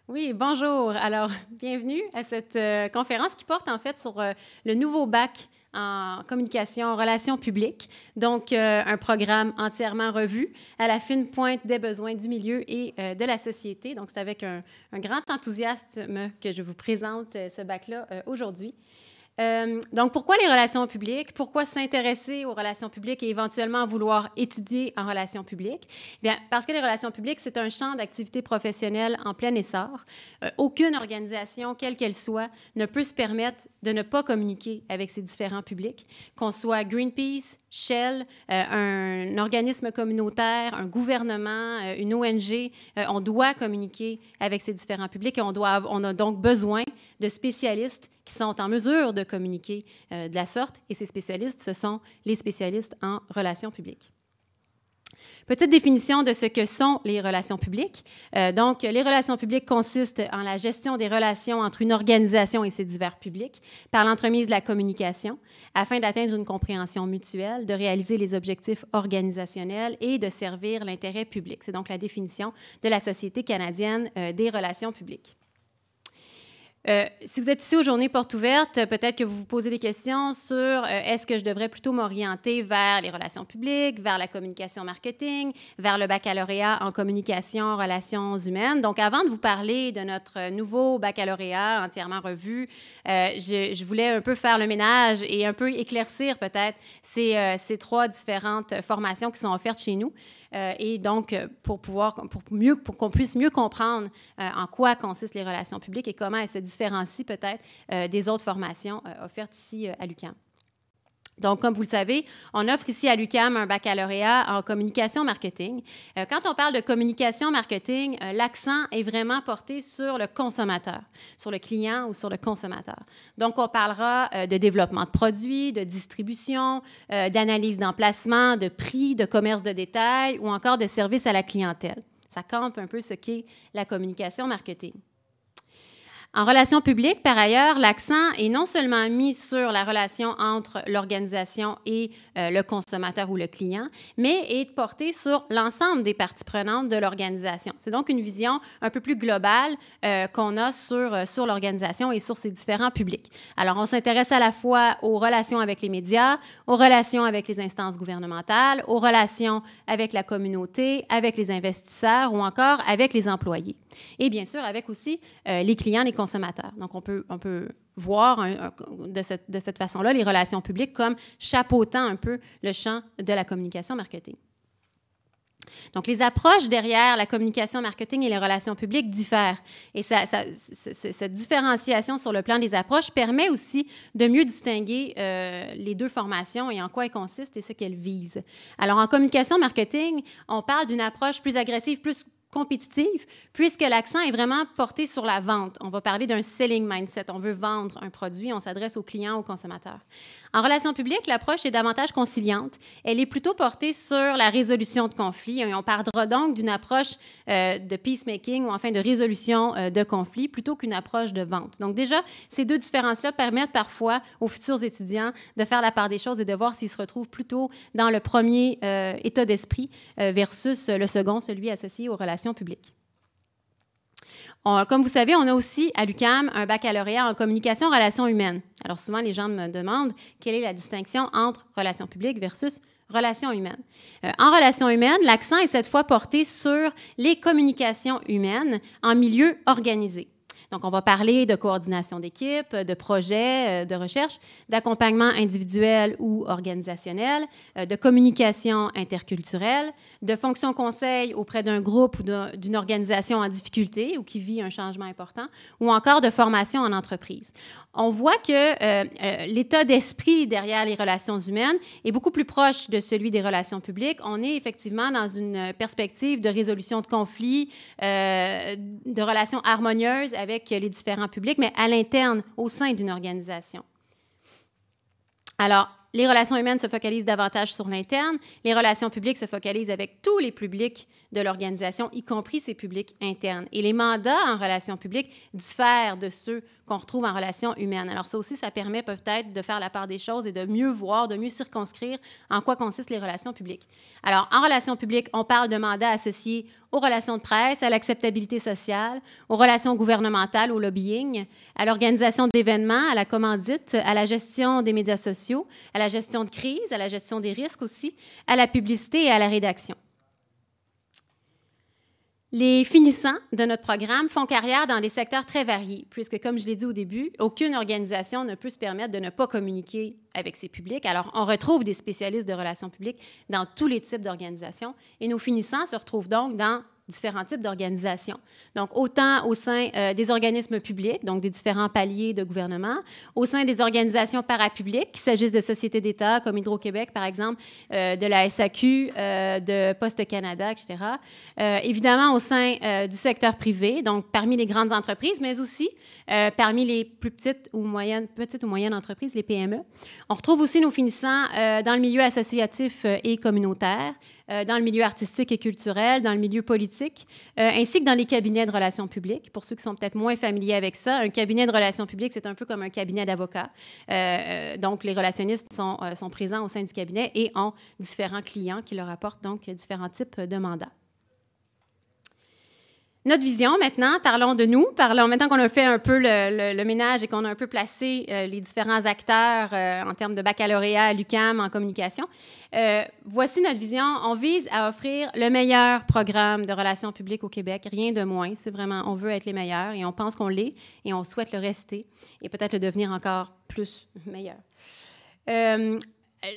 Oui, bonjour. Alors, bienvenue à cette conférence qui porte en fait sur le nouveau bac en communication, en relations publiques. Donc, un programme entièrement revu à la fine pointe des besoins du milieu et de la société. Donc, c'est avec un grand enthousiasme que je vous présente ce bac-là aujourd'hui. Donc, pourquoi les relations publiques? Pourquoi s'intéresser aux relations publiques et éventuellement vouloir étudier en relations publiques? Bien, parce que les relations publiques, c'est un champ d'activité professionnelle en plein essor. Aucune organisation, quelle qu'elle soit, ne peut se permettre de ne pas communiquer avec ses différents publics, qu'on soit Greenpeace, Shell, un organisme communautaire, un gouvernement, une ONG, on doit communiquer avec ces différents publics et on a donc besoin de spécialistes qui sont en mesure de communiquer de la sorte. Et ces spécialistes, ce sont les spécialistes en relations publiques. Petite définition de ce que sont les relations publiques. Donc, les relations publiques consistent en la gestion des relations entre une organisation et ses divers publics par l'entremise de la communication afin d'atteindre une compréhension mutuelle, de réaliser les objectifs organisationnels et de servir l'intérêt public. C'est donc la définition de la Société canadienne des relations publiques. Si vous êtes ici aux Journées Portes ouvertes, peut-être que vous vous posez des questions sur est-ce que je devrais plutôt m'orienter vers les relations publiques, vers la communication marketing, vers le baccalauréat en communication, relations humaines. Donc, avant de vous parler de notre nouveau baccalauréat entièrement revu, je voulais un peu faire le ménage et un peu éclaircir peut-être ces trois différentes formations qui sont offertes chez nous. Et donc, pour qu'on puisse mieux comprendre en quoi consistent les relations publiques et comment elles se différencient peut-être des autres formations offertes ici à l'UQAM. Donc, comme vous le savez, on offre ici à l'UQAM un baccalauréat en communication marketing. Quand on parle de communication marketing, l'accent est vraiment porté sur le consommateur, sur le client ou sur le consommateur. Donc, on parlera de développement de produits, de distribution, d'analyse d'emplacement, de prix, de commerce de détail ou encore de service à la clientèle. Ça campe un peu ce qu'est la communication marketing. En relations publiques, par ailleurs, l'accent est non seulement mis sur la relation entre l'organisation et le consommateur ou le client, mais est porté sur l'ensemble des parties prenantes de l'organisation. C'est donc une vision un peu plus globale qu'on a sur l'organisation et sur ses différents publics. Alors, on s'intéresse à la fois aux relations avec les médias, aux relations avec les instances gouvernementales, aux relations avec la communauté, avec les investisseurs ou encore avec les employés. Et bien sûr, avec aussi les clients, les consommateurs. Donc, on peut voir de cette façon-là les relations publiques comme chapeautant un peu le champ de la communication marketing. Donc, les approches derrière la communication marketing et les relations publiques diffèrent. Et cette différenciation sur le plan des approches permet aussi de mieux distinguer les deux formations et en quoi elles consistent et ce qu'elles visent. Alors, en communication marketing, on parle d'une approche plus agressive, plus compétitive, puisque l'accent est vraiment porté sur la vente. On va parler d'un selling mindset. On veut vendre un produit, on s'adresse aux clients, aux consommateurs. En relations publiques, l'approche est davantage conciliante. Elle est plutôt portée sur la résolution de conflits. Et on parlera donc d'une approche de peacemaking ou enfin de résolution de conflits plutôt qu'une approche de vente. Donc déjà, ces deux différences-là permettent parfois aux futurs étudiants de faire la part des choses et de voir s'ils se retrouvent plutôt dans le premier état d'esprit versus le second, celui associé aux relations publiques. Comme vous savez, on a aussi à l'UQAM un baccalauréat en communication relations humaines. Alors souvent, les gens me demandent quelle est la distinction entre relations publiques versus relations humaines. En relations humaines, l'accent est cette fois porté sur les communications humaines en milieu organisé. Donc, on va parler de coordination d'équipe, de projets de recherche, d'accompagnement individuel ou organisationnel, de communication interculturelle, de fonction conseil auprès d'un groupe ou d'une organisation en difficulté ou qui vit un changement important, ou encore de formation en entreprise. On voit que l'état d'esprit derrière les relations humaines est beaucoup plus proche de celui des relations publiques. On est effectivement dans une perspective de résolution de conflits, de relations harmonieuses avec les différents publics, mais à l'interne, au sein d'une organisation. Alors, les relations humaines se focalisent davantage sur l'interne. Les relations publiques se focalisent avec tous les publics de l'organisation, y compris ses publics internes. Et les mandats en relations publiques diffèrent de ceux qu'on retrouve en relations humaines. Alors ça aussi, ça permet peut-être de faire la part des choses et de mieux voir, de mieux circonscrire en quoi consistent les relations publiques. Alors, en relations publiques, on parle de mandats associés aux relations de presse, à l'acceptabilité sociale, aux relations gouvernementales, au lobbying, à l'organisation d'événements, à la commandite, à la gestion des médias sociaux, à la gestion de crise, à la gestion des risques aussi, à la publicité et à la rédaction. Les finissants de notre programme font carrière dans des secteurs très variés, puisque, comme je l'ai dit au début, aucune organisation ne peut se permettre de ne pas communiquer avec ses publics. Alors, on retrouve des spécialistes de relations publiques dans tous les types d'organisations, et nos finissants se retrouvent donc dans différents types d'organisations. Donc, autant au sein des organismes publics, donc des différents paliers de gouvernement, au sein des organisations parapubliques, qu'il s'agisse de sociétés d'État comme Hydro-Québec, par exemple, de la SAQ, de Poste Canada, etc. Évidemment, au sein du secteur privé, donc parmi les grandes entreprises, mais aussi parmi les plus petites ou moyennes entreprises, les PME. On retrouve aussi nos finissants dans le milieu associatif et communautaire, dans le milieu artistique et culturel, dans le milieu politique, ainsi que dans les cabinets de relations publiques. Pour ceux qui sont peut-être moins familiers avec ça, un cabinet de relations publiques, c'est un peu comme un cabinet d'avocats. Donc, les relationnistes sont présents au sein du cabinet et ont différents clients qui leur apportent donc différents types de mandats. Notre vision, maintenant, parlons de nous. Maintenant qu'on a fait un peu le ménage et qu'on a un peu placé les différents acteurs en termes de baccalauréat à l'UQAM en communication, voici notre vision. On vise à offrir le meilleur programme de relations publiques au Québec, rien de moins. C'est vraiment, on veut être les meilleurs et on pense qu'on l'est et on souhaite le rester et peut-être le devenir encore plus meilleur.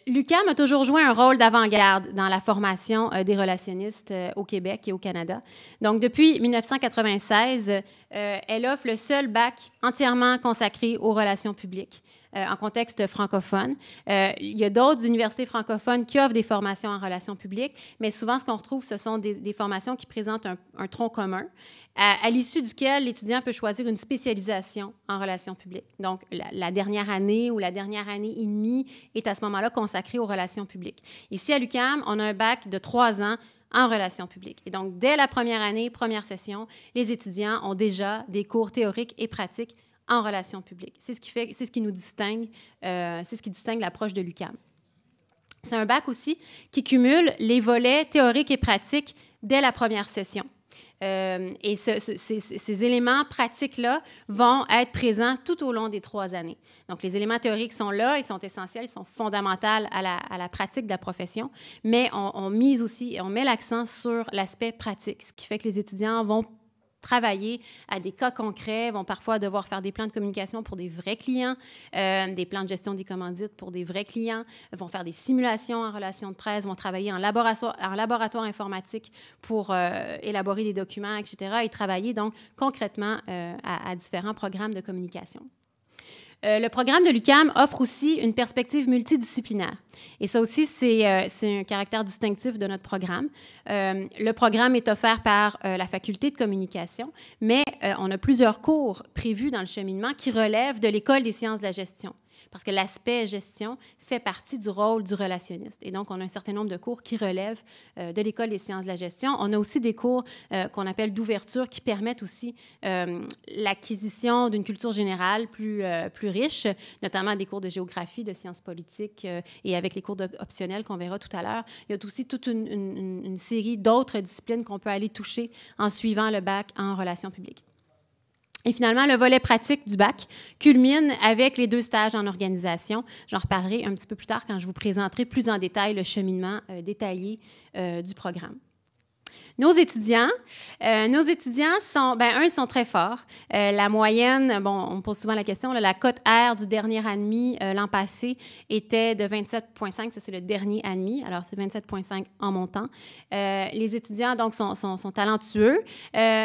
L'UQAM a toujours joué un rôle d'avant-garde dans la formation des relationnistes au Québec et au Canada. Donc, depuis 1996, elle offre le seul bac entièrement consacré aux relations publiques en contexte francophone. Il y a d'autres universités francophones qui offrent des formations en relations publiques, mais souvent, ce qu'on retrouve, ce sont des formations qui présentent un tronc commun, à l'issue duquel l'étudiant peut choisir une spécialisation en relations publiques. Donc, la dernière année ou la dernière année et demie est à ce moment-là consacrée aux relations publiques. Ici, à l'UQAM, on a un bac de 3 ans en relations publiques. Et donc, dès la première année, première session, les étudiants ont déjà des cours théoriques et pratiques en relations publiques. C'est ce qui nous distingue, c'est ce qui distingue l'approche de l'UQAM. C'est un bac aussi qui cumule les volets théoriques et pratiques dès la première session. Et ces éléments pratiques-là vont être présents tout au long des 3 années. Donc, les éléments théoriques sont là, ils sont essentiels, ils sont fondamentaux à la pratique de la profession, mais on met l'accent sur l'aspect pratique, ce qui fait que les étudiants vont travailler à des cas concrets, vont parfois devoir faire des plans de communication pour des vrais clients, des plans de gestion des commandites pour des vrais clients, vont faire des simulations en relations de presse, vont travailler en laboratoire informatique pour élaborer des documents, etc., et travailler donc concrètement à différents programmes de communication. Le programme de l'UQAM offre aussi une perspective multidisciplinaire. Et ça aussi, c'est un caractère distinctif de notre programme. Le programme est offert par la faculté de communication, mais on a plusieurs cours prévus dans le cheminement qui relèvent de l'École des sciences de la gestion, parce que l'aspect gestion fait partie du rôle du relationniste. Et donc, on a un certain nombre de cours qui relèvent de l'École des sciences de la gestion. On a aussi des cours qu'on appelle d'ouverture qui permettent aussi l'acquisition d'une culture générale plus riche, notamment des cours de géographie, de sciences politiques et avec les cours optionnels qu'on verra tout à l'heure. Il y a aussi toute une série d'autres disciplines qu'on peut aller toucher en suivant le bac en relations publiques. Et finalement, le volet pratique du bac culmine avec les 2 stages en organisation. J'en reparlerai un petit peu plus tard quand je vous présenterai plus en détail le cheminement détaillé du programme. Nos étudiants sont, ils sont très forts. La moyenne, on me pose souvent la question, la cote R du dernier admis l'an passé était de 27,5, ça c'est le dernier admis, alors c'est 27,5 en montant. Les étudiants, donc, sont talentueux,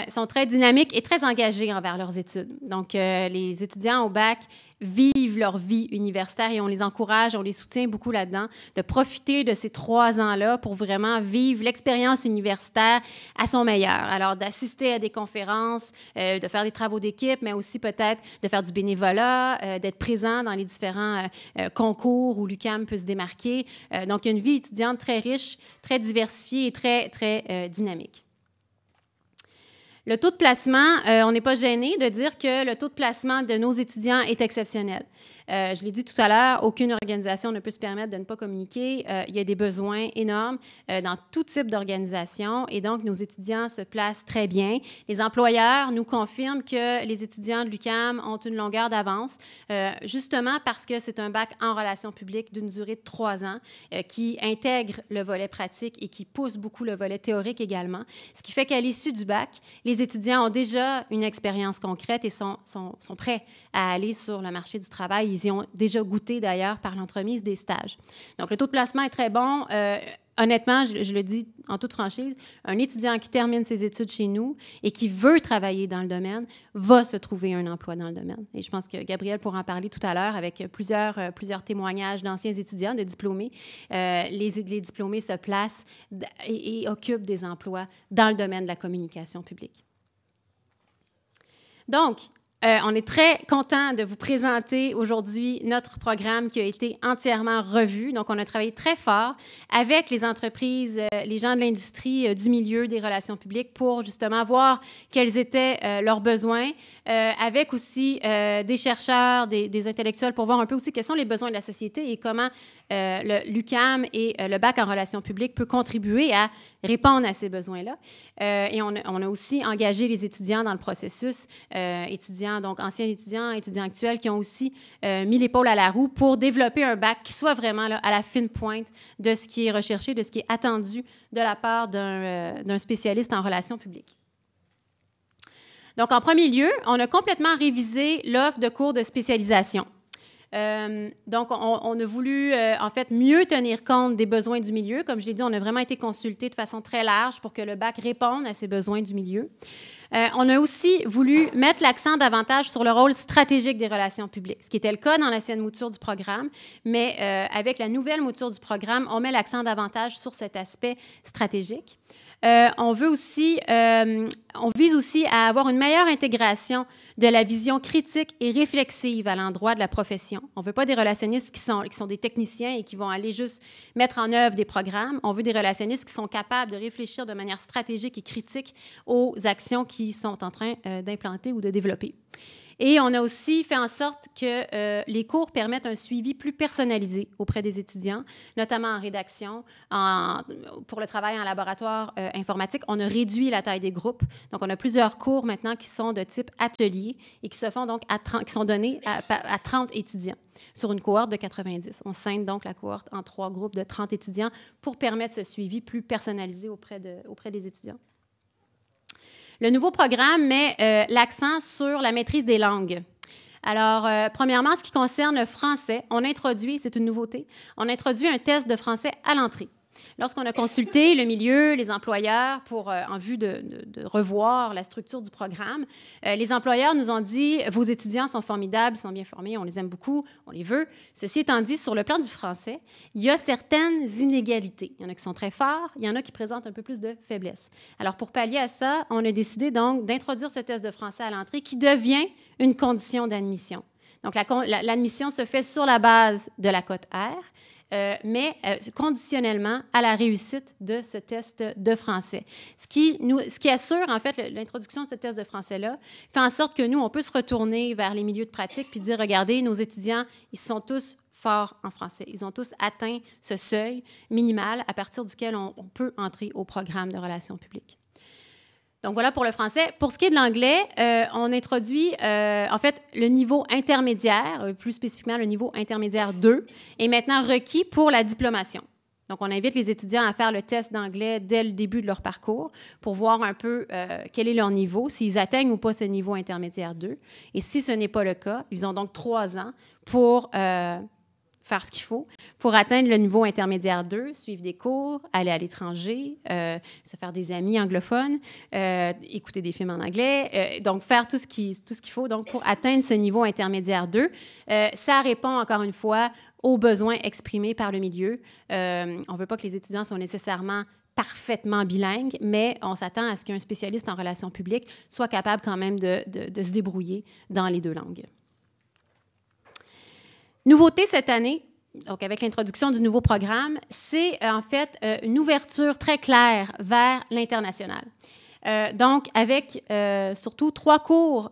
sont très dynamiques et très engagés envers leurs études. Donc, les étudiants au bac vivent leur vie universitaire et on les encourage, on les soutient beaucoup là-dedans, de profiter de ces 3 ans-là pour vraiment vivre l'expérience universitaire à son meilleur. Alors, d'assister à des conférences, de faire des travaux d'équipe, mais aussi peut-être de faire du bénévolat, d'être présent dans les différents concours où l'UQAM peut se démarquer. Donc, il y a une vie étudiante très riche, très diversifiée et très, très dynamique. Le taux de placement, on n'est pas gêné de dire que le taux de placement de nos étudiants est exceptionnel. Je l'ai dit tout à l'heure, aucune organisation ne peut se permettre de ne pas communiquer. Il y a des besoins énormes dans tout type d'organisation et donc nos étudiants se placent très bien. Les employeurs nous confirment que les étudiants de l'UQAM ont une longueur d'avance, justement parce que c'est un bac en relations publiques d'une durée de 3 ans qui intègre le volet pratique et qui pousse beaucoup le volet théorique également, ce qui fait qu'à l'issue du bac, les étudiants ont déjà une expérience concrète et sont prêts à aller sur le marché du travail. Ils y ont déjà goûté d'ailleurs par l'entremise des stages. Donc, le taux de placement est très bon. Honnêtement, je le dis en toute franchise, un étudiant qui termine ses études chez nous et qui veut travailler dans le domaine va se trouver un emploi dans le domaine. Et je pense que Gabrielle pourra en parler tout à l'heure avec plusieurs témoignages d'anciens étudiants, de diplômés. Les diplômés se placent et occupent des emplois dans le domaine de la communication publique. Donc, on est très content de vous présenter aujourd'hui notre programme qui a été entièrement revu. Donc, on a travaillé très fort avec les entreprises, les gens de l'industrie, du milieu des relations publiques pour justement voir quels étaient leurs besoins, avec aussi des chercheurs, des intellectuels pour voir un peu aussi quels sont les besoins de la société et comment l'UQAM et le bac en relations publiques peut contribuer à répondre à ces besoins-là. Et on a aussi engagé les étudiants dans le processus, donc anciens étudiants, étudiants actuels, qui ont aussi mis l'épaule à la roue pour développer un bac qui soit vraiment là, à la fine pointe de ce qui est recherché, de ce qui est attendu de la part d'un spécialiste en relations publiques. Donc, en premier lieu, on a complètement révisé l'offre de cours de spécialisation. Donc, on a voulu, en fait, mieux tenir compte des besoins du milieu. Comme je l'ai dit, on a vraiment été consulté de façon très large pour que le bac réponde à ces besoins du milieu. On a aussi voulu mettre l'accent davantage sur le rôle stratégique des relations publiques, ce qui était le cas dans l'ancienne mouture du programme, mais avec la nouvelle mouture du programme, on met l'accent davantage sur cet aspect stratégique. On vise aussi à avoir une meilleure intégration de la vision critique et réflexive à l'endroit de la profession. On ne veut pas des relationnistes qui sont des techniciens et qui vont aller juste mettre en œuvre des programmes. On veut des relationnistes qui sont capables de réfléchir de manière stratégique et critique aux actions qu'ils sont en train d'implanter ou de développer. Et on a aussi fait en sorte que les cours permettent un suivi plus personnalisé auprès des étudiants, notamment en rédaction, pour le travail en laboratoire informatique. On a réduit la taille des groupes. Donc, on a plusieurs cours maintenant qui sont de type atelier et qui se font donc qui sont donnés à 30 étudiants sur une cohorte de 90. On scinde donc la cohorte en 3 groupes de 30 étudiants pour permettre ce suivi plus personnalisé auprès des étudiants. Le nouveau programme met l'accent sur la maîtrise des langues. Alors, premièrement, en ce qui concerne le français, on introduit, c'est une nouveauté, on introduit un test de français à l'entrée. Lorsqu'on a consulté le milieu, les employeurs, en vue de revoir la structure du programme, les employeurs nous ont dit « Vos étudiants sont formidables, ils sont bien formés, on les aime beaucoup, on les veut. » Ceci étant dit, sur le plan du français, il y a certaines inégalités. Il y en a qui sont très forts, il y en a qui présentent un peu plus de faiblesse. Alors, pour pallier à ça, on a décidé donc d'introduire ce test de français à l'entrée qui devient une condition d'admission. Donc, l'admission se fait sur la base de la cote R, mais conditionnellement à la réussite de ce test de français. Ce qui assure, en fait, l'introduction de ce test de français-là, fait en sorte que nous, on peut se retourner vers les milieux de pratique puis dire, regardez, nos étudiants, ils sont tous forts en français. Ils ont tous atteint ce seuil minimal à partir duquel on peut entrer au programme de relations publiques. Donc, voilà pour le français. Pour ce qui est de l'anglais, on introduit, en fait, le niveau intermédiaire, plus spécifiquement le niveau intermédiaire 2, est maintenant requis pour la diplomation. Donc, on invite les étudiants à faire le test d'anglais dès le début de leur parcours pour voir un peu quel est leur niveau, s'ils atteignent ou pas ce niveau intermédiaire 2. Et si ce n'est pas le cas, ils ont donc 3 ans pour faire ce qu'il faut pour atteindre le niveau intermédiaire 2, suivre des cours, aller à l'étranger, se faire des amis anglophones, écouter des films en anglais, donc faire tout ce qu'il faut donc, pour atteindre ce niveau intermédiaire 2. Ça répond encore une fois aux besoins exprimés par le milieu. On ne veut pas que les étudiants soient nécessairement parfaitement bilingues, mais on s'attend à ce qu'un spécialiste en relations publiques soit capable quand même de se débrouiller dans les deux langues. Nouveauté cette année, donc avec l'introduction du nouveau programme, c'est en fait une ouverture très claire vers l'international. Donc, avec surtout 3 cours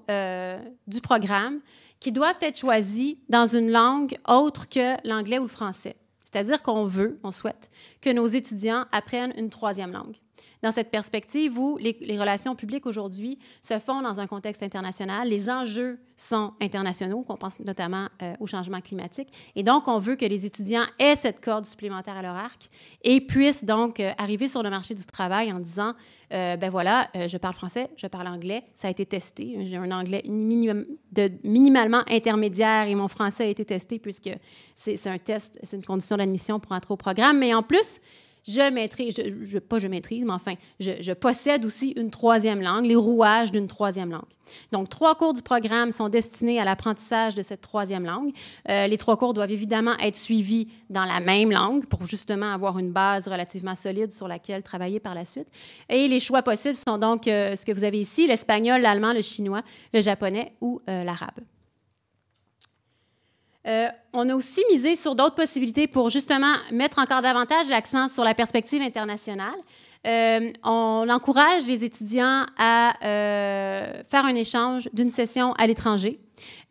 du programme qui doivent être choisis dans une langue autre que l'anglais ou le français. C'est-à-dire qu'on souhaite que nos étudiants apprennent une 3e langue. Dans cette perspective où les relations publiques aujourd'hui se font dans un contexte international, les enjeux sont internationaux, qu'on pense notamment au changement climatique, et donc on veut que les étudiants aient cette corde supplémentaire à leur arc et puissent donc arriver sur le marché du travail en disant ben voilà, je parle français, je parle anglais, ça a été testé, j'ai un anglais minimalement intermédiaire et mon français a été testé puisque c'est un test, c'est une condition d'admission pour entrer au programme, mais en plus, je possède aussi une 3e langue, les rouages d'une 3e langue. Donc, 3 cours du programme sont destinés à l'apprentissage de cette 3e langue. Les 3 cours doivent évidemment être suivis dans la même langue pour justement avoir une base relativement solide sur laquelle travailler par la suite. Et les choix possibles sont donc ce que vous avez ici, l'espagnol, l'allemand, le chinois, le japonais ou l'arabe. On a aussi misé sur d'autres possibilités pour justement mettre encore davantage l'accent sur la perspective internationale. On encourage les étudiants à faire un échange d'une session à l'étranger.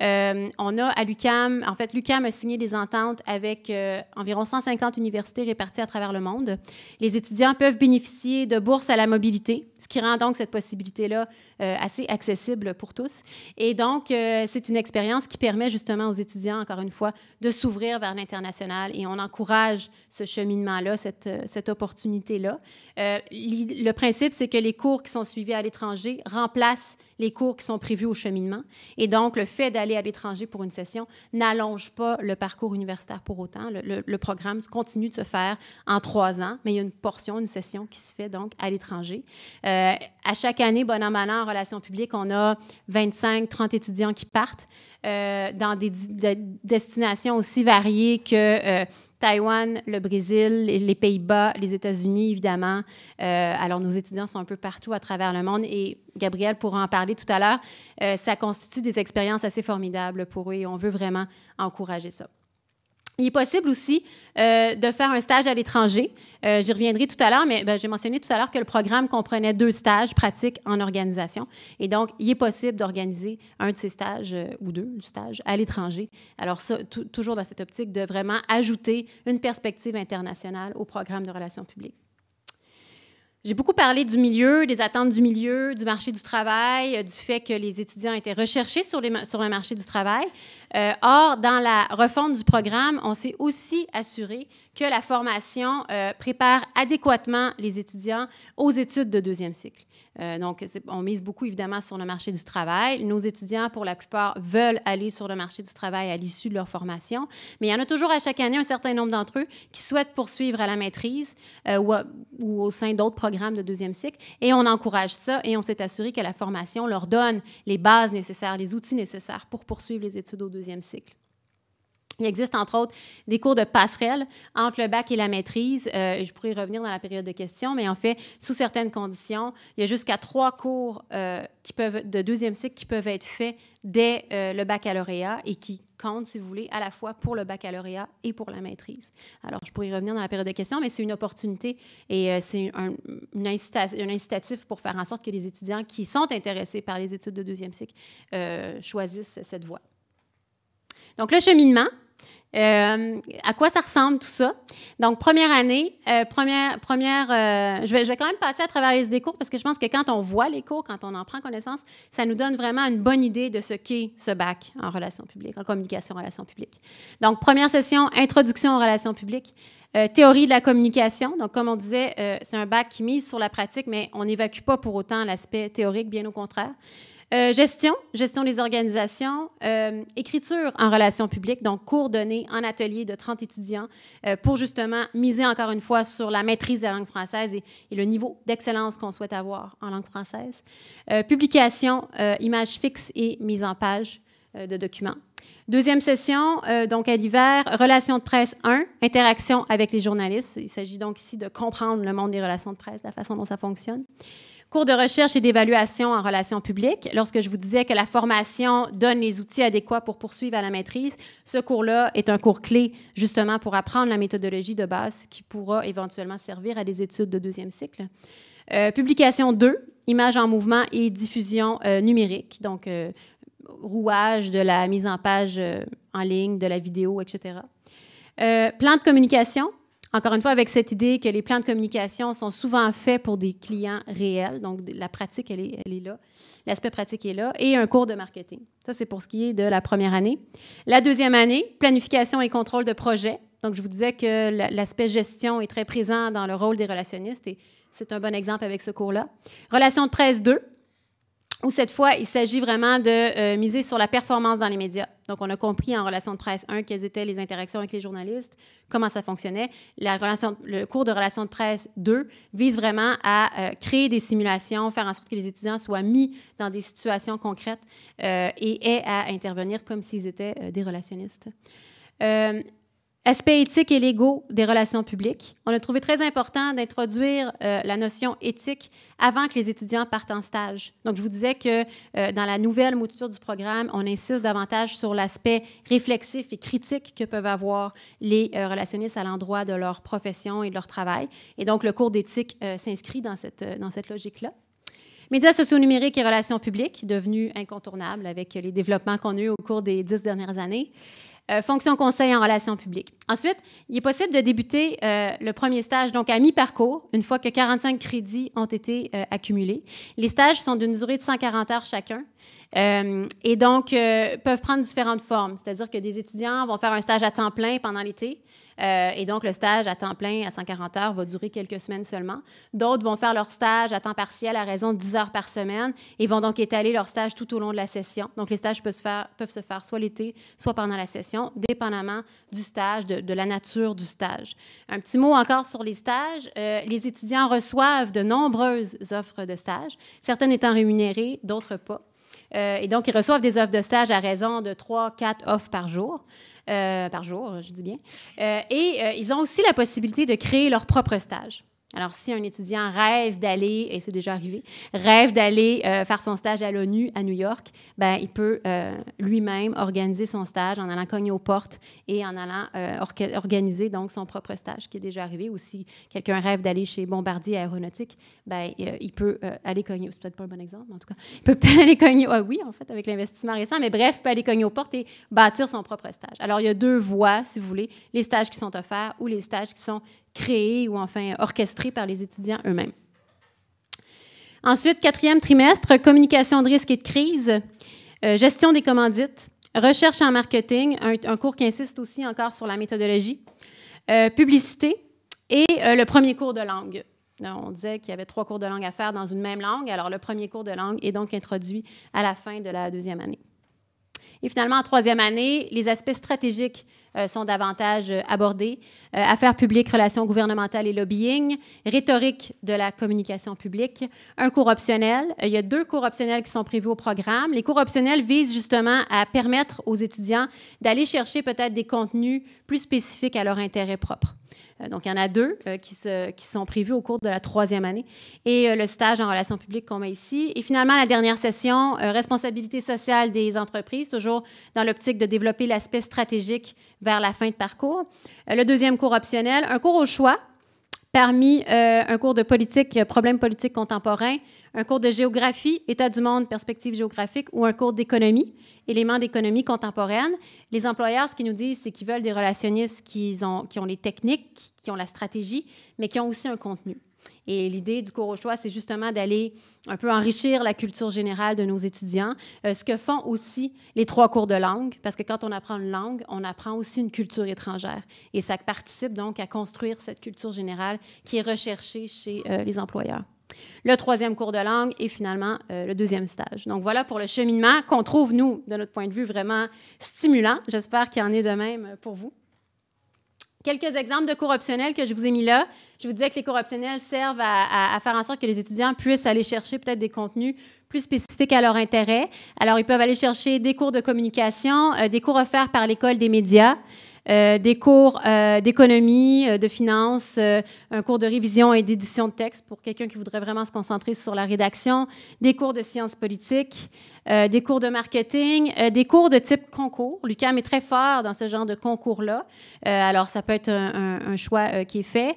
On a à l'UQAM, en fait, l'UQAM a signé des ententes avec environ 150 universités réparties à travers le monde. Les étudiants peuvent bénéficier de bourses à la mobilité, ce qui rend donc cette possibilité-là assez accessible pour tous. Et donc, c'est une expérience qui permet justement aux étudiants, encore une fois, de s'ouvrir vers l'international et on encourage ce cheminement-là, cette opportunité-là. Le principe, c'est que les cours qui sont suivis à l'étranger remplacent les cours qui sont prévus au cheminement. Et donc, le fait d'aller à l'étranger pour une session n'allonge pas le parcours universitaire pour autant. Le programme continue de se faire en 3 ans, mais il y a une portion, une session qui se fait donc à l'étranger. À chaque année, bon an, mal an, en relations publiques, on a 25-30 étudiants qui partent dans des destinations aussi variées que Taïwan, le Brésil, les Pays-Bas, les États-Unis, évidemment. Alors, nos étudiants sont un peu partout à travers le monde et Gabrielle pourra en parler tout à l'heure. Ça constitue des expériences assez formidables pour eux et on veut vraiment encourager ça. Il est possible aussi de faire un stage à l'étranger. J'y reviendrai tout à l'heure, mais j'ai mentionné tout à l'heure que le programme comprenait 2 stages pratiques en organisation. Et donc, il est possible d'organiser un de ces stages ou 2 stages à l'étranger. Alors ça, toujours dans cette optique de vraiment ajouter une perspective internationale au programme de relations publiques. J'ai beaucoup parlé du milieu, des attentes du milieu, du marché du travail, du fait que les étudiants étaient recherchés sur le marché du travail. Or, dans la refonte du programme, on s'est aussi assuré que la formation prépare adéquatement les étudiants aux études de 2e cycle. Donc, on mise beaucoup, évidemment, sur le marché du travail. Nos étudiants, pour la plupart, veulent aller sur le marché du travail à l'issue de leur formation. Mais il y en a toujours à chaque année un certain nombre d'entre eux qui souhaitent poursuivre à la maîtrise ou au sein d'autres programmes de 2e cycle. Et on encourage ça et on s'est assuré que la formation leur donne les bases nécessaires, les outils nécessaires pour poursuivre les études au 2e cycle. Il existe, entre autres, des cours de passerelle entre le bac et la maîtrise. Je pourrais y revenir dans la période de questions, mais en fait, sous certaines conditions, il y a jusqu'à 3 cours de 2e cycle qui peuvent être faits dès le baccalauréat et qui comptent, si vous voulez, à la fois pour le baccalauréat et pour la maîtrise. Alors, je pourrais y revenir dans la période de questions, mais c'est une opportunité et c'est un incitatif pour faire en sorte que les étudiants qui sont intéressés par les études de 2e cycle choisissent cette voie. Donc, le cheminement. À quoi ça ressemble tout ça? Donc, première année, je vais quand même passer à travers les idées cours parce que je pense que quand on voit les cours, quand on en prend connaissance, ça nous donne vraiment une bonne idée de ce qu'est ce bac en relations publiques, en communication en relations publiques. Donc, première session, introduction aux relations publiques. Théorie de la communication. Donc, comme on disait, c'est un bac qui mise sur la pratique, mais on n'évacue pas pour autant l'aspect théorique, bien au contraire. Gestion des organisations, écriture en relations publiques, donc cours donnés en atelier de 30 étudiants pour justement miser encore une fois sur la maîtrise de la langue française et le niveau d'excellence qu'on souhaite avoir en langue française. Publication, images fixes et mise en page de documents. Deuxième session, donc à l'hiver, relations de presse 1, interaction avec les journalistes. Il s'agit donc ici de comprendre le monde des relations de presse, la façon dont ça fonctionne. Cours de recherche et d'évaluation en relations publiques. Lorsque je vous disais que la formation donne les outils adéquats pour poursuivre à la maîtrise, ce cours-là est un cours clé justement pour apprendre la méthodologie de base qui pourra éventuellement servir à des études de deuxième cycle. Publication 2, images en mouvement et diffusion numérique, donc rouage de la mise en page en ligne, de la vidéo, etc. Plan de communication. Encore une fois, avec cette idée que les plans de communication sont souvent faits pour des clients réels. Donc, la pratique, elle est là. L'aspect pratique est là. Et un cours de marketing. Ça, c'est pour ce qui est de la première année. La deuxième année, planification et contrôle de projet. Donc, je vous disais que l'aspect gestion est très présent dans le rôle des relationnistes et c'est un bon exemple avec ce cours-là. Relations de presse 2, où cette fois, il s'agit vraiment de miser sur la performance dans les médias. Donc, on a compris en relation de presse 1 quelles étaient les interactions avec les journalistes, comment ça fonctionnait. Le cours de relation de presse 2 vise vraiment à créer des simulations, faire en sorte que les étudiants soient mis dans des situations concrètes et aient à intervenir comme s'ils étaient des relationnistes. Aspects éthiques et légaux des relations publiques. On a trouvé très important d'introduire la notion éthique avant que les étudiants partent en stage. Donc, je vous disais que dans la nouvelle mouture du programme, on insiste davantage sur l'aspect réflexif et critique que peuvent avoir les relationnistes à l'endroit de leur profession et de leur travail. Et donc, le cours d'éthique s'inscrit dans cette logique-là. Médias sociaux numériques et relations publiques, devenus incontournables avec les développements qu'on a eus au cours des 10 dernières années. Fonction conseil en relations publiques. Ensuite, il est possible de débuter le premier stage donc à mi-parcours, une fois que 45 crédits ont été accumulés. Les stages sont d'une durée de 140 heures chacun et donc peuvent prendre différentes formes. C'est-à-dire que des étudiants vont faire un stage à temps plein pendant l'été et donc le stage à temps plein à 140 heures va durer quelques semaines seulement. D'autres vont faire leur stage à temps partiel à raison de 10 heures par semaine et vont donc étaler leur stage tout au long de la session. Donc les stages peuvent se faire soit l'été, soit pendant la session, dépendamment du stage, de la nature du stage. Un petit mot encore sur les stages. Les étudiants reçoivent de nombreuses offres de stage, certaines étant rémunérées, d'autres pas. Et donc, ils reçoivent des offres de stage à raison de 3-4 offres par jour, je dis bien. Ils ont aussi la possibilité de créer leur propre stage. Alors, si un étudiant rêve d'aller, et c'est déjà arrivé, rêve d'aller faire son stage à l'ONU à New York, ben, il peut lui-même organiser son stage en allant cogner aux portes et en allant organiser donc son propre stage, qui est déjà arrivé. Ou si quelqu'un rêve d'aller chez Bombardier Aéronautique, ben, il peut aller cogner. C'est peut-être pas un bon exemple, mais en tout cas, il peut peut-être aller cogner. Ah oui, en fait, avec l'investissement récent, mais bref, il peut aller cogner aux portes et bâtir son propre stage. Alors, il y a deux voies, si vous voulez, les stages qui sont offerts ou les stages qui sont créés ou enfin orchestrés par les étudiants eux-mêmes. Ensuite, 4e trimestre, communication de risque et de crise, gestion des commandites, recherche en marketing, un cours qui insiste aussi encore sur la méthodologie, publicité et le premier cours de langue. On disait qu'il y avait 3 cours de langue à faire dans une même langue. Alors, le premier cours de langue est donc introduit à la fin de la 2e année. Et finalement, en 3e année, les aspects stratégiques sont davantage abordés. Affaires publiques, relations gouvernementales et lobbying, rhétorique de la communication publique, un cours optionnel. Il y a 2 cours optionnels qui sont prévus au programme. Les cours optionnels visent justement à permettre aux étudiants d'aller chercher peut-être des contenus plus spécifiques à leur intérêt propre. Donc, il y en a 2 qui sont prévus au cours de la 3e année. Et le stage en relations publiques qu'on met ici. Et finalement, la dernière session, responsabilité sociale des entreprises, toujours dans l'optique de développer l'aspect stratégique vers la fin de parcours. Le 2e cours optionnel, un cours au choix, parmi un cours de politique, problèmes politiques contemporains, un cours de géographie, état du monde, perspective géographique, ou un cours d'économie, éléments d'économie contemporaine. Les employeurs, ce qu'ils nous disent, c'est qu'ils veulent des relationnistes qui ont les techniques, qui ont la stratégie, mais qui ont aussi un contenu. Et l'idée du cours au choix, c'est justement d'aller un peu enrichir la culture générale de nos étudiants, ce que font aussi les 3 cours de langue, parce que quand on apprend une langue, on apprend aussi une culture étrangère. Et ça participe donc à construire cette culture générale qui est recherchée chez les employeurs. le 3e cours de langue et finalement le 2e stage. Donc voilà pour le cheminement qu'on trouve, nous, de notre point de vue, vraiment stimulant. J'espère qu'il y en est de même pour vous. Quelques exemples de cours optionnels que je vous ai mis là. Je vous disais que les cours optionnels servent à faire en sorte que les étudiants puissent aller chercher peut-être des contenus plus spécifiques à leur intérêt. Alors, ils peuvent aller chercher des cours de communication, des cours offerts par l'École des médias, des cours d'économie, de finance, un cours de révision et d'édition de texte pour quelqu'un qui voudrait vraiment se concentrer sur la rédaction, des cours de sciences politiques, des cours de marketing, des cours de type concours. L'UQAM est très fort dans ce genre de concours-là. Alors, ça peut être un choix qui est fait,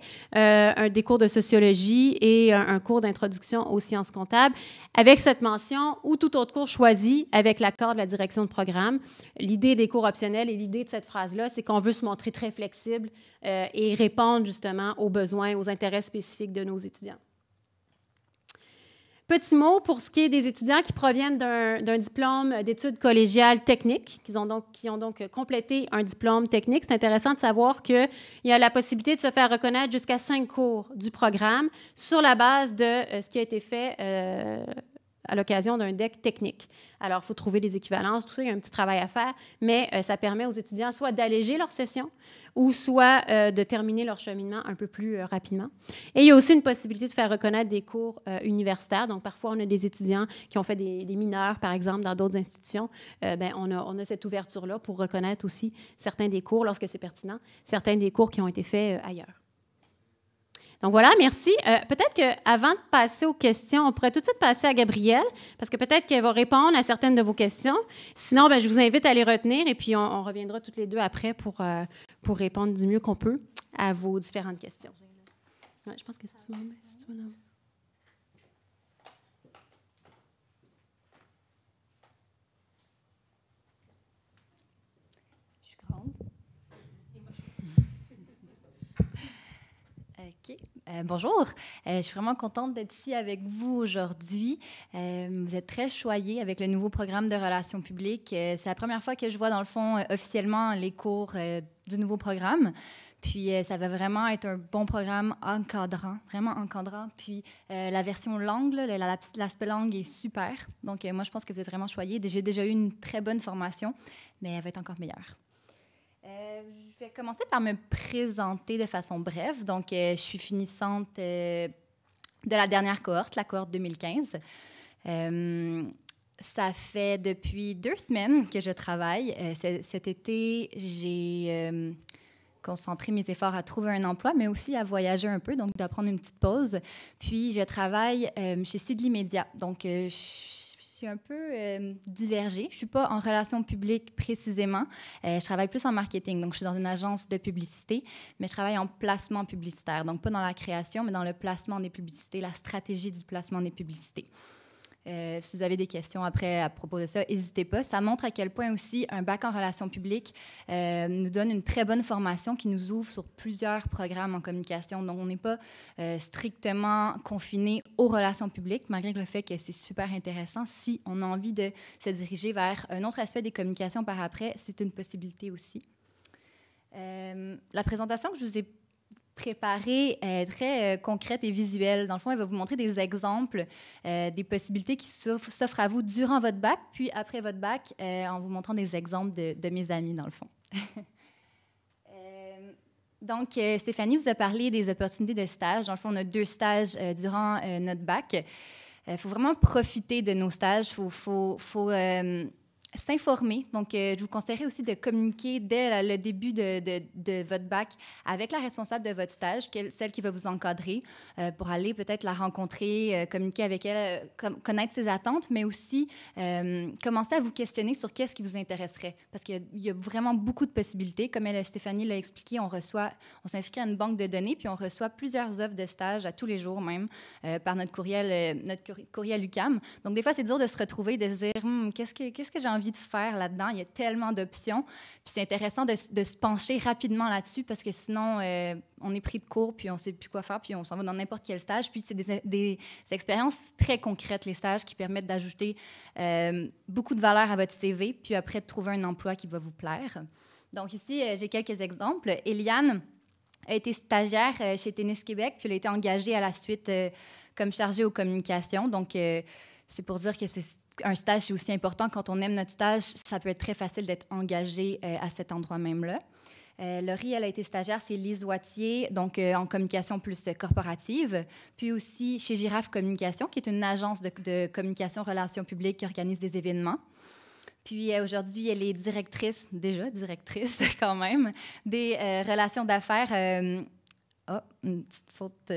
des cours de sociologie et un cours d'introduction aux sciences comptables, avec cette mention ou tout autre cours choisi avec l'accord de la direction de programme. L'idée des cours optionnels et l'idée de cette phrase-là, c'est qu'on veut se montrer très flexible et répondre justement aux besoins, aux intérêts spécifiques de nos étudiants. Petit mot pour ce qui est des étudiants qui proviennent d'un diplôme d'études collégiales techniques, qui ont donc complété un diplôme technique. C'est intéressant de savoir qu'il y a la possibilité de se faire reconnaître jusqu'à 5 cours du programme sur la base de ce qui a été fait à l'occasion d'un DEC technique. Alors, il faut trouver les équivalences, tout ça, il y a un petit travail à faire, mais ça permet aux étudiants soit d'alléger leur session ou soit de terminer leur cheminement un peu plus rapidement. Et il y a aussi une possibilité de faire reconnaître des cours universitaires. Donc, parfois, on a des étudiants qui ont fait des mineurs, par exemple, dans d'autres institutions. On a cette ouverture-là pour reconnaître aussi certains des cours, lorsque c'est pertinent, certains des cours qui ont été faits ailleurs. Donc voilà, merci. Peut-être qu'avant de passer aux questions, on pourrait tout de suite passer à Gabrielle, parce que peut-être qu'elle va répondre à certaines de vos questions. Sinon, je vous invite à les retenir et puis on reviendra toutes les deux après pour répondre du mieux qu'on peut à vos différentes questions. Ouais, je pense que c'est ça. Je suis grande. OK. Bonjour. Je suis vraiment contente d'être ici avec vous aujourd'hui. Vous êtes très choyés avec le nouveau programme de relations publiques. C'est la première fois que je vois, dans le fond, officiellement les cours du nouveau programme. Puis, ça va vraiment être un bon programme encadrant, vraiment encadrant. Puis, la version langue, l'aspect langue est super. Donc, moi, je pense que vous êtes vraiment choyés. J'ai déjà eu une très bonne formation, mais elle va être encore meilleure. Je vais commencer par me présenter de façon brève. Donc, je suis finissante de la dernière cohorte, la cohorte 2015. Ça fait depuis 2 semaines que je travaille. Cet été, j'ai concentré mes efforts à trouver un emploi, mais aussi à voyager un peu, donc de prendre une petite pause. Puis, je travaille chez Sidley Media. Donc, je suis un peu divergée. Je ne suis pas en relations publiques précisément. Je travaille plus en marketing. Donc, je suis dans une agence de publicité, mais je travaille en placement publicitaire. Donc, pas dans la création, mais dans le placement des publicités, la stratégie du placement des publicités. Si vous avez des questions après à propos de ça, n'hésitez pas. Ça montre à quel point aussi un bac en relations publiques nous donne une très bonne formation qui nous ouvre sur plusieurs programmes en communication. Donc, on n'est pas strictement confiné aux relations publiques, malgré le fait que c'est super intéressant. Si on a envie de se diriger vers un autre aspect des communications par après, c'est une possibilité aussi. La présentation que je vous ai préparée est très concrète et visuelle. Dans le fond, elle va vous montrer des exemples des possibilités qui s'offrent à vous durant votre bac, puis après votre bac, en vous montrant des exemples de mes amis, dans le fond. Donc, Stéphanie vous a parlé des opportunités de stage. Dans le fond, on a 2 stages durant notre bac. Il faut vraiment profiter de nos stages. Il faut s'informer. Donc, je vous conseillerais aussi de communiquer dès le début de votre bac avec la responsable de votre stage, celle qui va vous encadrer, pour aller peut-être la rencontrer, communiquer avec elle, connaître ses attentes, mais aussi commencer à vous questionner sur qu'est-ce qui vous intéresserait. Parce qu'il y a vraiment beaucoup de possibilités. Comme Stéphanie l'a expliqué, on s'inscrit à une banque de données, puis on reçoit plusieurs offres de stage à tous les jours même par notre courriel UQAM. Donc, des fois, c'est dur de se retrouver, de se dire qu'est-ce que j'ai envie de faire là-dedans. Il y a tellement d'options. Puis c'est intéressant de se pencher rapidement là-dessus parce que sinon, on est pris de court, puis on ne sait plus quoi faire, puis on s'en va dans n'importe quel stage. Puis c'est des expériences très concrètes, les stages, qui permettent d'ajouter beaucoup de valeur à votre CV, puis après de trouver un emploi qui va vous plaire. Donc ici, j'ai quelques exemples. Eliane a été stagiaire chez Tennis Québec, puis elle a été engagée à la suite comme chargée aux communications. Donc, c'est pour dire que un stage, c'est aussi important. Quand on aime notre stage, ça peut être très facile d'être engagé à cet endroit même-là. Laurie, elle a été stagiaire, c'est Lise Wattier, donc en communication plus corporative, puis aussi chez Girafe Communication, qui est une agence de communication relations publiques qui organise des événements. Puis aujourd'hui, elle est directrice quand même, des relations d'affaires. Une petite faute.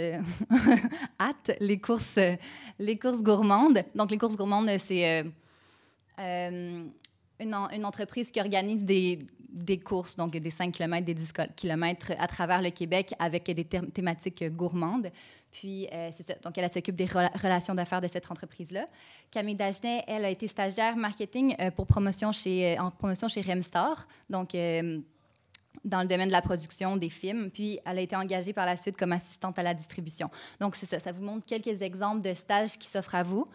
Les courses gourmandes. Donc, les courses gourmandes, c'est une entreprise qui organise des courses, donc des 5 km, des 10 km à travers le Québec avec des thématiques gourmandes. Puis, c'est ça. Donc, elle s'occupe des relations d'affaires de cette entreprise-là. Camille Dagenet, elle a été stagiaire marketing en promotion chez Remstar, donc dans le domaine de la production des films. Puis, elle a été engagée par la suite comme assistante à la distribution. Donc, c'est ça. Ça vous montre quelques exemples de stages qui s'offrent à vous.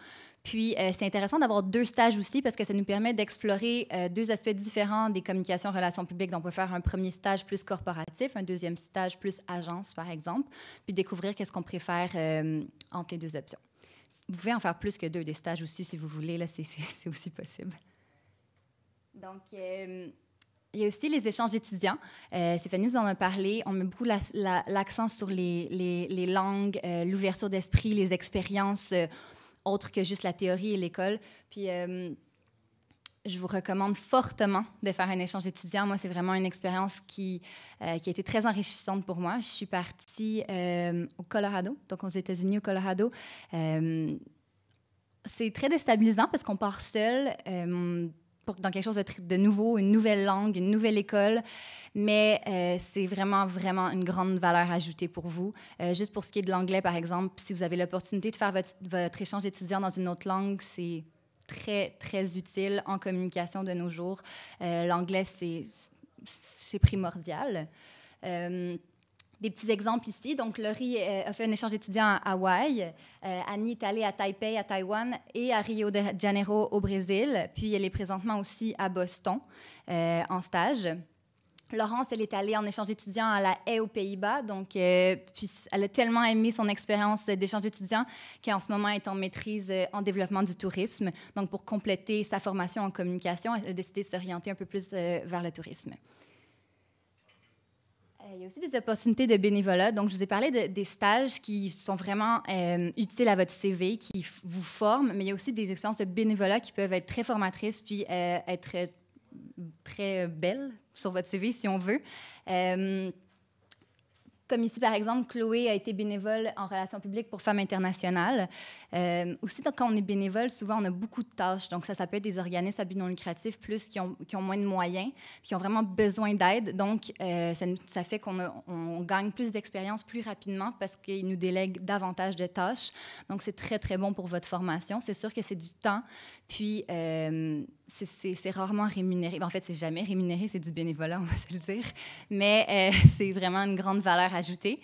Puis, c'est intéressant d'avoir 2 stages aussi parce que ça nous permet d'explorer 2 aspects différents des communications relations publiques. Donc, on peut faire un premier stage plus corporatif, un deuxième stage plus agence, par exemple, puis découvrir qu'est-ce qu'on préfère entre les 2 options. Vous pouvez en faire plus que 2 des stages aussi, si vous voulez. Là, c'est aussi possible. Donc, il y a aussi les échanges d'étudiants. Stéphanie nous en a parlé. On met beaucoup l'accent sur les langues, l'ouverture d'esprit, les expériences autre que juste la théorie et l'école. Puis, je vous recommande fortement de faire un échange d'étudiants. Moi, c'est vraiment une expérience qui a été très enrichissante pour moi. Je suis partie au Colorado, donc aux États-Unis, au Colorado. C'est très déstabilisant parce qu'on part seul dans quelque chose de nouveau, une nouvelle langue, une nouvelle école, mais c'est vraiment, vraiment une grande valeur ajoutée pour vous. Juste pour ce qui est de l'anglais, par exemple, si vous avez l'opportunité de faire votre échange étudiant dans une autre langue, c'est très, très utile en communication de nos jours. L'anglais, c'est primordial. Des petits exemples ici. Donc, Laurie a fait un échange d'étudiants à Hawaï. Annie est allée à Taipei, à Taïwan, et à Rio de Janeiro, au Brésil. Puis, elle est présentement aussi à Boston en stage. Laurence, elle est allée en échange d'étudiants à La Haye, aux Pays-Bas. Donc, puis elle a tellement aimé son expérience d'échange d'étudiants qu'en ce moment, elle est en maîtrise en développement du tourisme. Donc, pour compléter sa formation en communication, elle a décidé de s'orienter un peu plus vers le tourisme. Il y a aussi des opportunités de bénévolat. Donc, je vous ai parlé des stages qui sont vraiment utiles à votre CV, qui vous forment, mais il y a aussi des expériences de bénévolat qui peuvent être très formatrices puis être très belles sur votre CV, si on veut. Comme ici, par exemple, Chloé a été bénévole en relations publiques pour Femmes internationales. Aussi, quand on est bénévole, souvent, on a beaucoup de tâches. Donc, ça peut être des organismes à but non lucratif, plus qui ont moins de moyens, qui ont vraiment besoin d'aide. Donc, ça fait qu'on gagne plus d'expérience plus rapidement parce qu'ils nous délèguent davantage de tâches. Donc, c'est très, très bon pour votre formation. C'est sûr que c'est du temps, puis c'est rarement rémunéré. En fait, c'est jamais rémunéré, c'est du bénévolat, on va se le dire. Mais c'est vraiment une grande valeur ajoutée.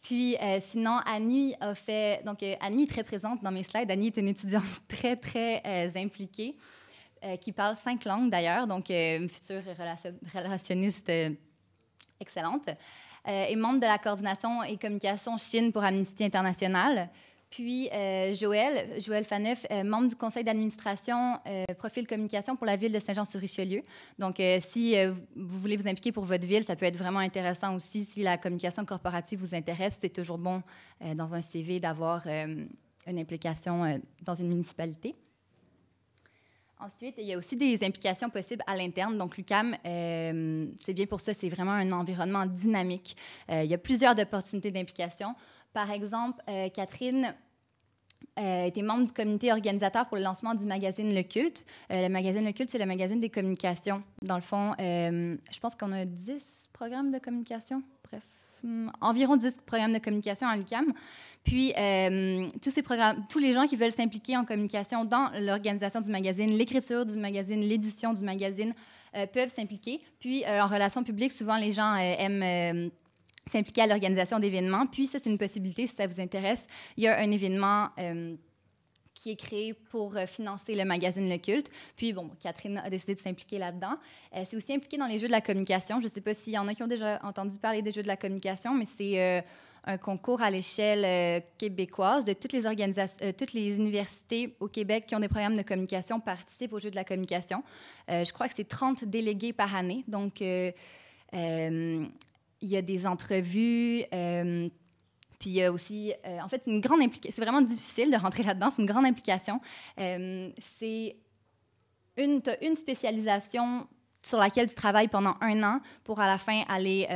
Puis, sinon, Annie a fait... Donc, Annie est très présente dans mes slides. Annie est une étudiante très, très impliquée, qui parle 5 langues, d'ailleurs. Donc, une future relationniste excellente. Et membre de la coordination et communication Chine pour Amnesty International. Puis, Joël Faneuf, membre du conseil d'administration profil communication pour la ville de Saint-Jean-sur-Richelieu. Donc, si vous voulez vous impliquer pour votre ville, ça peut être vraiment intéressant aussi. Si la communication corporative vous intéresse, c'est toujours bon dans un CV d'avoir une implication dans une municipalité. Ensuite, il y a aussi des implications possibles à l'interne. Donc, l'UQAM, c'est bien pour ça, c'est vraiment un environnement dynamique. Il y a plusieurs opportunités d'implication. Par exemple, Catherine était membre du comité organisateur pour le lancement du magazine Le Culte. Le magazine Le Culte, c'est le magazine des communications. Dans le fond, je pense qu'on a 10 programmes de communication. Bref, environ 10 programmes de communication à l'UQAM. Puis, tous les gens qui veulent s'impliquer en communication dans l'organisation du magazine, l'écriture du magazine, l'édition du magazine, peuvent s'impliquer. Puis, en relations publiques, souvent, les gens aiment s'impliquer à l'organisation d'événements. Puis ça, c'est une possibilité si ça vous intéresse. Il y a un événement qui est créé pour financer le magazine Le Culte. Puis, bon, Catherine a décidé de s'impliquer là-dedans. C'est aussi impliqué dans les jeux de la communication. Je ne sais pas s'il y en a qui ont déjà entendu parler des jeux de la communication, mais c'est un concours à l'échelle québécoise de toutes les toutes les universités au Québec qui ont des programmes de communication participent aux Jeux de la communication. Je crois que c'est 30 délégués par année. Donc, il y a des entrevues. Puis il y a aussi, en fait, une grande implication. C'est vraiment difficile de rentrer là-dedans. C'est une grande implication. C'est t'as une spécialisation sur laquelle tu travailles pendant 1 an pour à la fin aller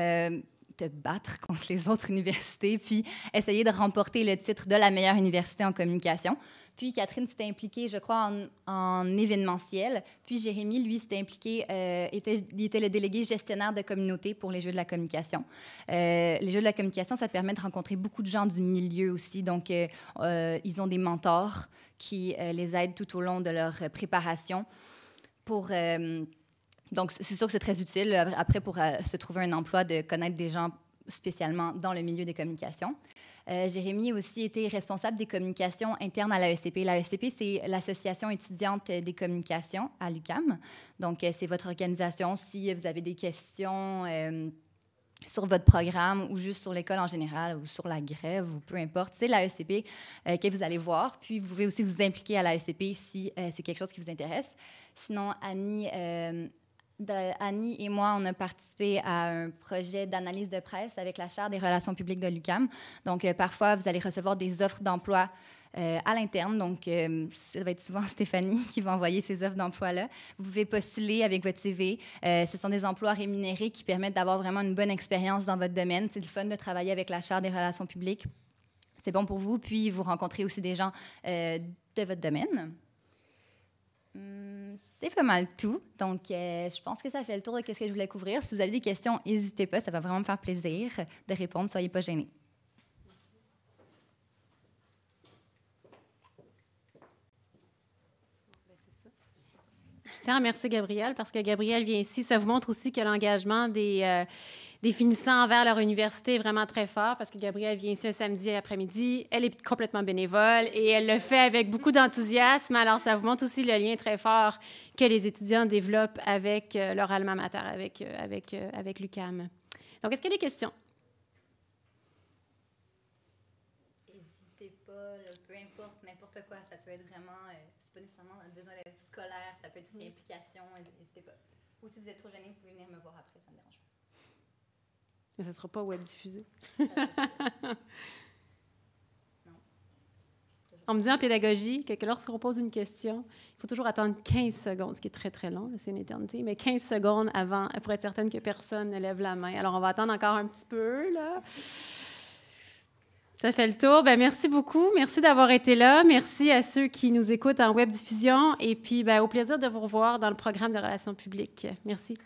te battre contre les autres universités, puis essayer de remporter le titre de la meilleure université en communication. Puis Catherine s'était impliquée, je crois, en événementiel. Puis Jérémy, lui, s'était impliqué, il était le délégué gestionnaire de communauté pour les Jeux de la communication. Les Jeux de la communication, ça te permet de rencontrer beaucoup de gens du milieu aussi. Donc, ils ont des mentors qui les aident tout au long de leur préparation pour... donc, c'est sûr que c'est très utile, après, pour se trouver un emploi, de connaître des gens spécialement dans le milieu des communications. Jérémy aussi était responsable des communications internes à l'AECP. L'AECP, c'est l'Association étudiante des communications à l'UQAM. Donc, c'est votre organisation. Si vous avez des questions sur votre programme ou juste sur l'école en général ou sur la grève ou peu importe, c'est l'AECP que vous allez voir. Puis, vous pouvez aussi vous impliquer à l'AECP si c'est quelque chose qui vous intéresse. Sinon, Annie et moi, on a participé à un projet d'analyse de presse avec la Chaire des relations publiques de l'UQAM. Donc, parfois, vous allez recevoir des offres d'emploi à l'interne. Donc, ça va être souvent Stéphanie qui va envoyer ces offres d'emploi-là. Vous pouvez postuler avec votre CV. Ce sont des emplois rémunérés qui permettent d'avoir vraiment une bonne expérience dans votre domaine. C'est le fun de travailler avec la Chaire des relations publiques. C'est bon pour vous. Puis, vous rencontrez aussi des gens de votre domaine. C'est pas mal tout. Donc, je pense que ça fait le tour de ce que je voulais couvrir. Si vous avez des questions, n'hésitez pas. Ça va vraiment me faire plaisir de répondre. Soyez pas gênés. Je tiens à remercier Gabrielle parce que Gabrielle vient ici. Ça vous montre aussi que l'engagement des finissants envers leur université est vraiment très fort parce que Gabrielle vient ici un samedi après-midi. Elle est complètement bénévole et elle le fait avec beaucoup d'enthousiasme. Alors, ça vous montre aussi le lien très fort que les étudiants développent avec leur alma mater, avec l'UQAM. Donc, est-ce qu'il y a des questions? N'hésitez pas, peu importe, n'importe quoi. Ça peut être vraiment, c'est pas nécessairement besoin d'être scolaire, ça peut être aussi implication. N'hésitez pas. Ou si vous êtes trop gêné, vous pouvez venir me voir après, ça me dérange pas. Mais ça ne sera pas web diffusé. On me dit en pédagogie que lorsqu'on pose une question, il faut toujours attendre 15 secondes, ce qui est très, très long, c'est une éternité, mais 15 secondes avant pour être certaine que personne ne lève la main. Alors, on va attendre encore un petit peu, là. Ça fait le tour. Bien, merci beaucoup. Merci d'avoir été là. Merci à ceux qui nous écoutent en web diffusion. Et puis, bien, au plaisir de vous revoir dans le programme de relations publiques. Merci.